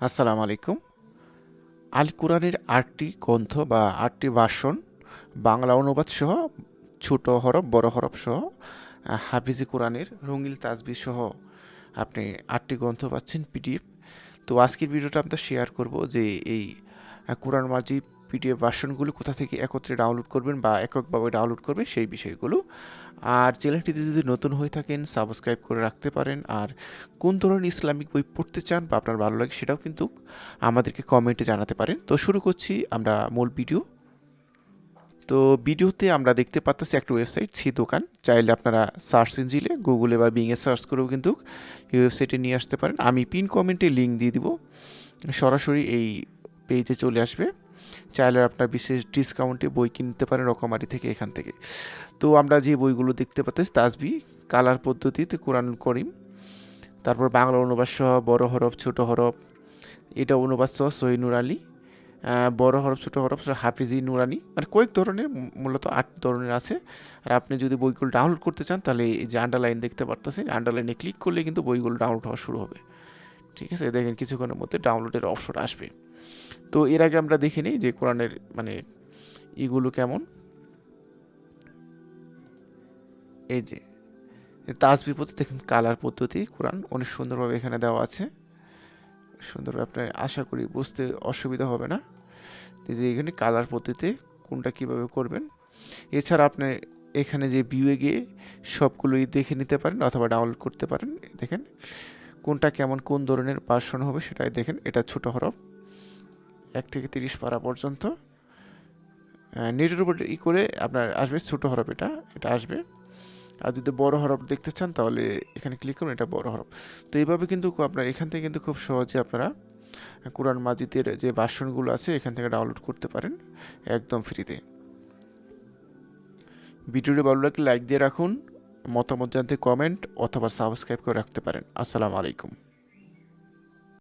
আসসালামু আলাইকুম। আল কুরআনের ৮টি গ্রন্থ বা ৮টি ভার্সন বাংলা অনুবাদ সহ ছোট হরফ বড় হরফ সহ হাফিজি কোরআনের রঙিন তাসবিহ সহ আপনি ৮টি গ্রন্থ পাচ্ছেন পিডিএফ। তো আজকের ভিডিওটা আমরা শেয়ার করব যে এই কোরআন মাজিদ পিডিএফ ভার্সনগুলো কোথা থেকে একত্রে ডাউনলোড করবেন বা এককভাবে ডাউনলোড করবেন সেই বিষয়গুলো। আর চ্যানেলটিতে যদি নতুন হয়ে থাকেন সাবস্ক্রাইব করে রাখতে পারেন। আর কোন ধরনের ইসলামিক বই পড়তে চান বা আপনার ভালো লাগে সেটাও কিন্তু আমাদেরকে কমেন্টে জানাতে পারেন। তো শুরু করছি আমরা মূল ভিডিও। তো ভিডিওতে আমরা দেখতে পাচ্ছি একটা ওয়েবসাইট ছি দোকান। চাইলে আপনারা সার্চ ইঞ্জিনে গুগলে বা বিংয়ে সার্চ করেও কিন্তু এই ওয়েবসাইটে নিয়ে আসতে পারেন। আমি পিন কমেন্টে লিঙ্ক দিয়ে দিব, সরাসরি এই পেজে চলে আসবে। চাইলে আপনার বিশেষ ডিসকাউন্টে বই কিনতে পারেন রকমারি থেকে, এখান থেকে। তো আমরা যে বইগুলো দেখতে পাচ্ছি তাসবি কালার পদ্ধতিতে কোরআনুল করিম, তারপর বাংলা অনুবাদ সহ বড় হরফ ছোট হরফ, এটা অনুবাদ সহ সহি নুরানি, বড় হরফ ছোট হরফ সহ হাফিজি নুরানি, মানে কয়েক ধরনের, মূলত ৮ ধরনের আছে। আর আপনি যদি বইগুলো ডাউনলোড করতে চান তাহলে এই যে আন্ডারলাইন দেখতে পারতেছেন, আন্ডারলাইনে ক্লিক করলে কিন্তু বইগুলো ডাউনলোড হওয়া শুরু হবে। ঠিক আছে, দেখেন কিছুক্ষণের মধ্যে ডাউনলোডের অপশন আসবে। তো এর আগে আমরা দেখে নিই যে কোরআনের মানে ইগুলো কেমন। এই যে তাসবি পদ্ধতি দেখেন, কালার পদ্ধতি কোরআন অনেক সুন্দরভাবে এখানে দেওয়া আছে। সুন্দরভাবে আপনার আশা করি বুঝতে অসুবিধা হবে না। যে এখানে কালার পদ্ধতিতে কোনটা কিভাবে করবেন। এছাড়া আপনি এখানে যে ভিউয়ে গিয়ে সবগুলোই দেখে নিতে পারেন অথবা ডাউনলোড করতে পারেন। দেখেন কোনটা কেমন, কোন ধরনের ভার্সন হবে সেটাই দেখেন। এটা ছোট হরফ ১ থেকে ৩০ পারা পর্যন্ত, নেটের উপর করে আপনার আসবে ছোট হরফ, এটা এটা আসবে। আর যদি বড় হরফ দেখতে চান তাহলে এখানে ক্লিক করুন, এটা বড় হরফ। তো এইভাবে কিন্তু আপনার এখান থেকে কিন্তু খুব সহজে আপনারা কোরআন মাজিদের যে ভার্সনগুলো আছে এখান থেকে ডাউনলোড করতে পারেন একদম ফ্রিতে। ভিডিওটি ভালো লাগলে লাইক দিয়ে রাখুন, মতামত জানতে কমেন্ট অথবা সাবস্ক্রাইব করে রাখতে পারেন। আসসালামু আলাইকুম।